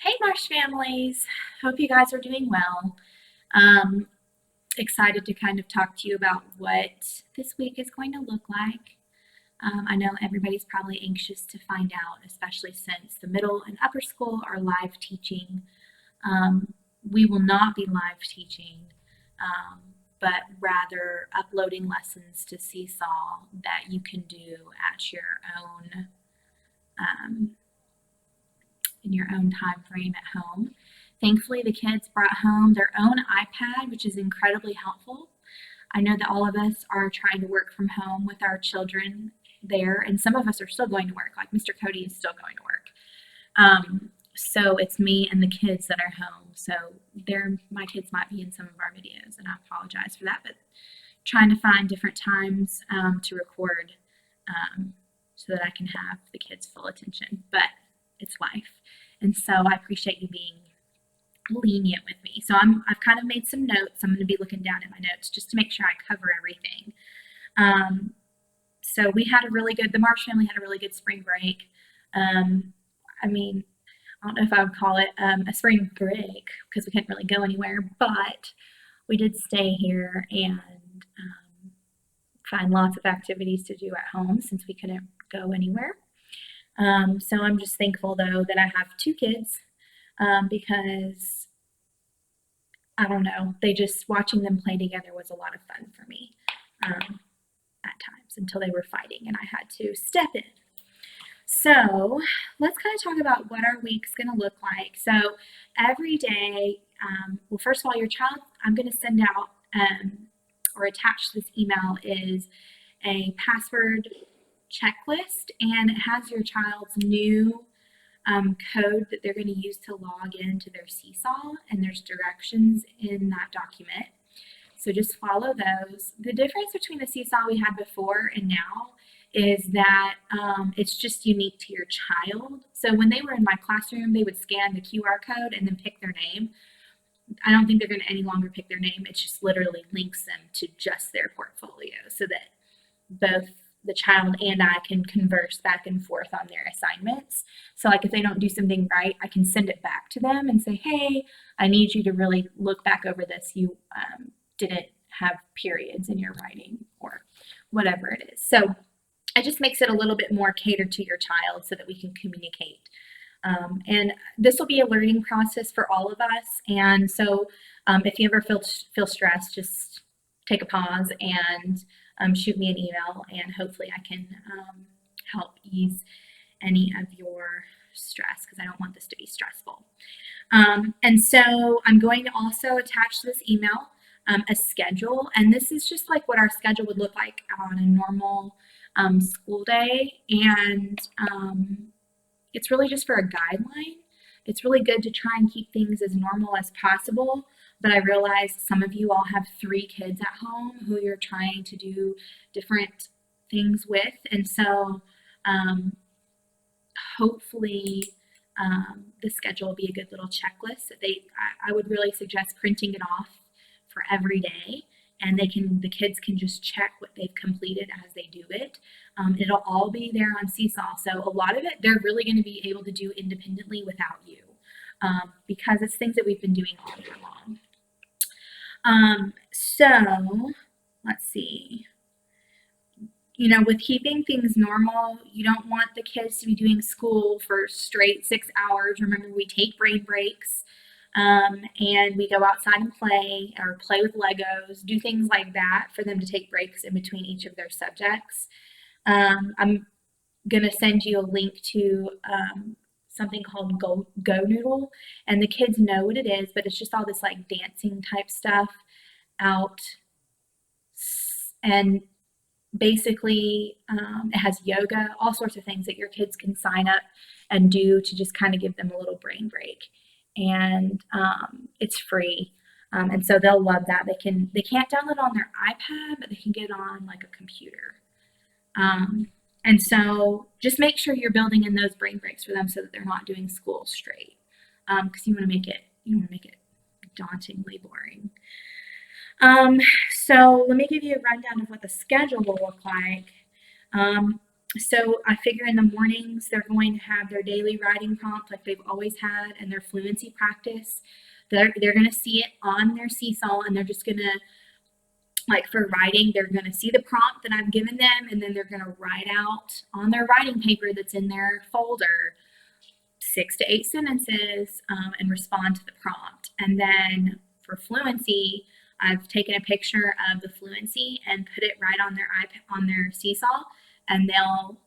Hey Marsh families, hope you guys are doing well. Um, Excited to kind of talk to you about what this week is going to look like. I know everybody's probably anxious to find out, especially since the middle and upper school are live teaching. Um, we will not be live teaching, um, but rather uploading lessons to Seesaw that you can do at your own um, in your own time frame at home. Thankfully, the kids brought home their own iPad, which is incredibly helpful. I know that all of us are trying to work from home with our children there, and some of us are still going to work, like Mr. Cody is still going to work. So it's me and the kids that are home. So my kids might be in some of our videos, and I apologize for that, but trying to find different times to record so that I can have the kids' full attention. But it's life. And so I appreciate you being lenient with me. So I've kind of made some notes. I'm going to be looking down at my notes just to make sure I cover everything. So the Marsh family had a really good spring break. I mean, I don't know if I would call it a spring break because we couldn't really go anywhere, but we did stay here and find lots of activities to do at home since we couldn't go anywhere. So I'm just thankful though that I have two kids because I don't know, they just watching them play together was a lot of fun for me at times until they were fighting and I had to step in. So let's kind of talk about what our week's going to look like. So every day, well, first of all, your child, I'm going to send out or attach to this email is a password checklist, and it has your child's new code that they're going to use to log into their Seesaw, and there's directions in that document. So just follow those. The difference between the Seesaw we had before and now is that it's just unique to your child. So when they were in my classroom, they would scan the QR code and then pick their name. I don't think they're going to any longer pick their name. It just literally links them to just their portfolio so that both the child and I can converse back and forth on their assignments. So like if they don't do something right, I can send it back to them and say, hey, I need you to really look back over this. You didn't have periods in your writing or whatever it is. So it just makes it a little bit more catered to your child so that we can communicate. And this will be a learning process for all of us. And so if you ever feel stressed, just take a pause and shoot me an email, and hopefully I can help ease any of your stress because I don't want this to be stressful. And so I'm going to also attach to this email a schedule, and this is just like what our schedule would look like on a normal school day, and it's really just for a guideline. It's really good to try and keep things as normal as possible, but I realize some of you all have 3 kids at home who you're trying to do different things with, and so hopefully the schedule will be a good little checklist that I would really suggest printing it off for every day, and the kids can just check what they've completed as they do it. It'll all be there on Seesaw, so a lot of it they're really going to be able to do independently without you because it's things that we've been doing all year long. So let's see. You know, with keeping things normal, you don't want the kids to be doing school for straight 6 hours. Remember, we take brain breaks and we go outside and play or play with Legos, do things like that for them to take breaks in between each of their subjects. I'm going to send you a link to something called Go Noodle, and the kids know what it is, but it's just all this like dancing type stuff out, and basically it has yoga, all sorts of things that your kids can sign up and do to just kind of give them a little brain break, and it's free, and so they'll love that. They can't download on their iPad, but they can get on like a computer, and so just make sure you're building in those brain breaks for them so that they're not doing school straight, because you don't want to make it dauntingly boring. So let me give you a rundown of what the schedule will look like. So I figure in the mornings they're going to have their daily writing prompt like they've always had and their fluency practice. They're going to see it on their Seesaw, and they're just going to, like for writing, they're going to see the prompt that I've given them, and then they're going to write out on their writing paper that's in their folder 6 to 8 sentences, and respond to the prompt. And then for fluency, I've taken a picture of the fluency and put it right on their iPad, on their Seesaw, and they'll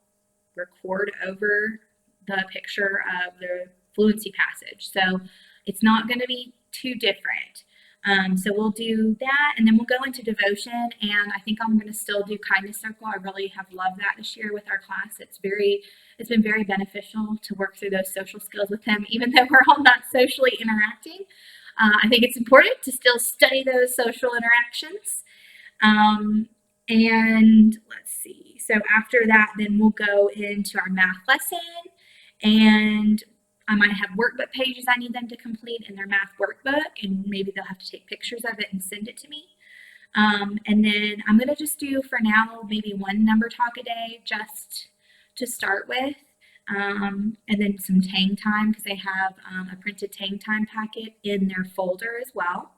record over the picture of the fluency passage. So it's not going to be too different. So we'll do that, and then we'll go into devotion. And I think I'm going to still do kindness circle. I really have loved that this year with our class. It's been very beneficial to work through those social skills with them, even though we're all not socially interacting. I think it's important to still study those social interactions. And let's see. So after that, then we'll go into our math lesson, and I might have workbook pages I need them to complete in their math workbook, and maybe they'll have to take pictures of it and send it to me. And then I'm going to just do for now maybe one number talk a day just to start with. And then some Tang time, because they have a printed Tang time packet in their folder as well.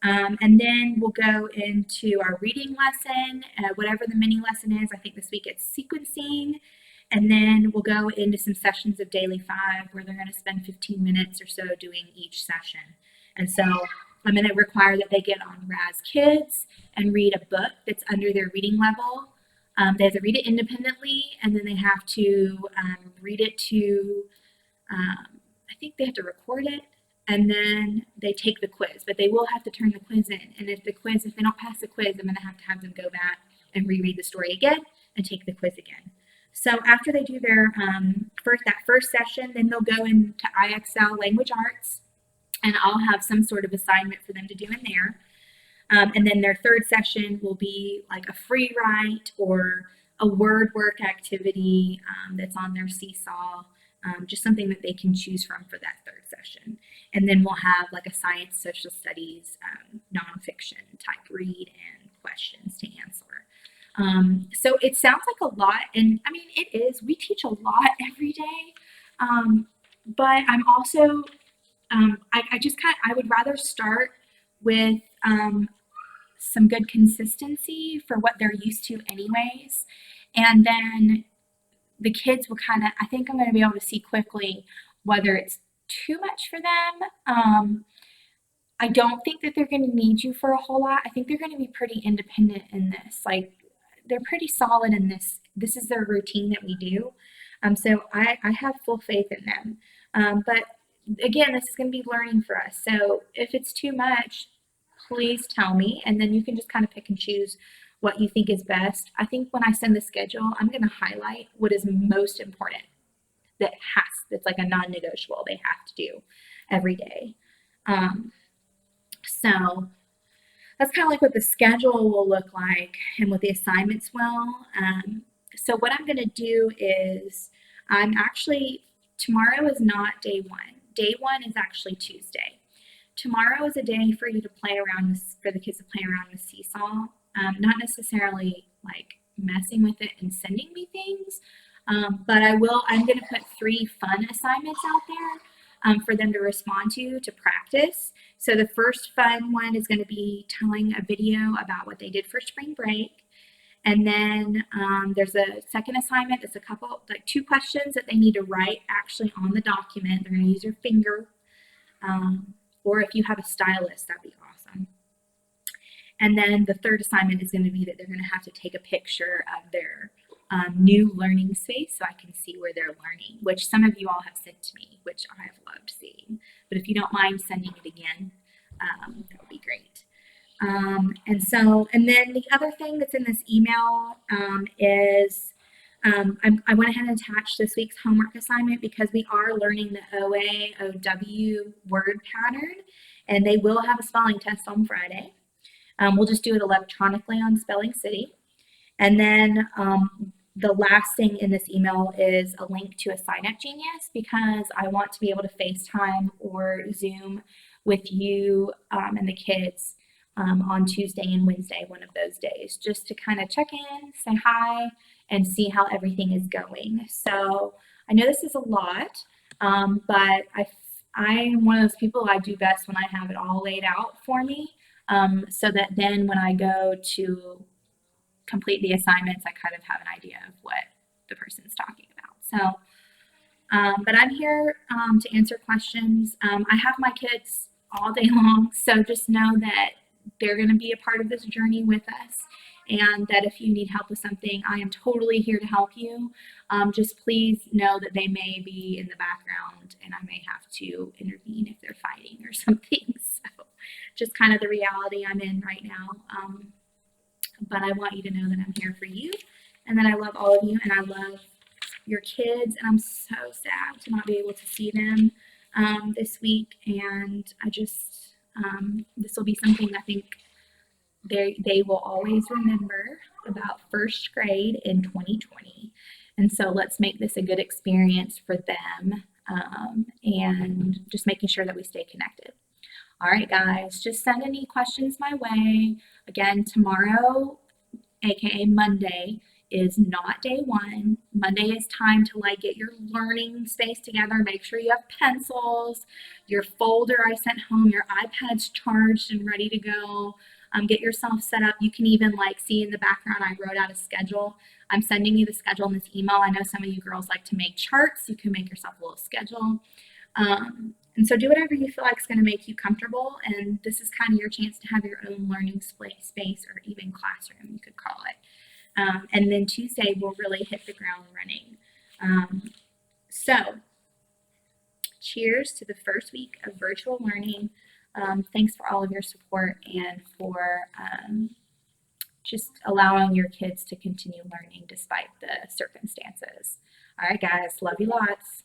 And then we'll go into our reading lesson, whatever the mini lesson is. I think this week it's sequencing. And then we'll go into some sessions of Daily 5 where they're going to spend 15 minutes or so doing each session. And so I'm going to require that they get on Raz Kids and read a book that's under their reading level. They have to read it independently, and then they have to read it to, I think they have to record it, and then they take the quiz. But they will have to turn the quiz in. And if they don't pass the quiz, I'm going to have them go back and reread the story again and take the quiz again. So after they do their first session, then they'll go into IXL Language Arts, and I'll have some sort of assignment for them to do in there. And then their third session will be like a free write or a word work activity that's on their Seesaw, just something that they can choose from for that third session. And then we'll have like a science, social studies, nonfiction type read and questions to answer. So it sounds like a lot, and I mean, it is. We teach a lot every day, but I'm also, I would rather start with some good consistency for what they're used to, anyways, and then the kids will I think I'm going to be able to see quickly whether it's too much for them. I don't think that they're going to need you for a whole lot. I think they're going to be pretty independent in this. Like, they're pretty solid in this. This is their routine that we do. So I have full faith in them. But again, this is going to be learning for us. So if it's too much, please tell me, and then you can just kind of pick and choose what you think is best. I think when I send the schedule, I'm going to highlight what is most important that's like a non-negotiable they have to do every day. So that's kind of like what the schedule will look like and what the assignments will. So what I'm going to do is tomorrow is not day one. Day one is actually Tuesday. Tomorrow is a day for you to play around for the kids to play around with Seesaw. Not necessarily like messing with it and sending me things, but I'm going to put 3 fun assignments out there for them to respond to practice. So the first fun one is going to be telling a video about what they did for spring break. And then there's a second assignment. It's 2 questions that they need to write actually on the document. They're going to use your finger. Or if you have a stylus, that'd be awesome. And then the third assignment is going to be that they're going to have to take a picture of their new learning space so I can see where they're learning, which some of you all have sent to me, which I have loved seeing. But if you don't mind sending it again, that would be great. And then the other thing that's in this email is I went ahead and attached this week's homework assignment because we are learning the OA-OW word pattern, and they will have a spelling test on Friday. We'll just do it electronically on Spelling City. And then the last thing in this email is a link to a Sign Up Genius, because I want to be able to FaceTime or Zoom with you and the kids on Tuesday and Wednesday, one of those days, just to kind of check in, say hi, and see how everything is going. So I know this is a lot, but I am one of those people. I do best when I have it all laid out for me, so that then when I go to complete the assignments, I kind of have an idea of what the person's talking about. So, but I'm here to answer questions. I have my kids all day long, so just know that they're going to be a part of this journey with us. And that if you need help with something, I am totally here to help you. Just please know that they may be in the background and I may have to intervene if they're fighting or something. So, just kind of the reality I'm in right now. But I want you to know that I'm here for you and that I love all of you and I love your kids. And I'm so sad to not be able to see them this week. And I just, this will be something I think they will always remember about first grade in 2020. And so let's make this a good experience for them, and just making sure that we stay connected. All right, guys, just send any questions my way. Again, tomorrow, aka Monday, is not day one. Monday is time to like get your learning space together. Make sure you have pencils, your folder I sent home, your iPad's charged and ready to go. Get yourself set up. You can even like see in the background, I wrote out a schedule. I'm sending you the schedule in this email. I know some of you girls like to make charts. You can make yourself a little schedule. And so do whatever you feel like is going to make you comfortable. And this is kind of your chance to have your own learning space or even classroom, you could call it. And then Tuesday, we'll really hit the ground running. So cheers to the first week of virtual learning. Thanks for all of your support and for just allowing your kids to continue learning despite the circumstances. All right, guys, love you lots.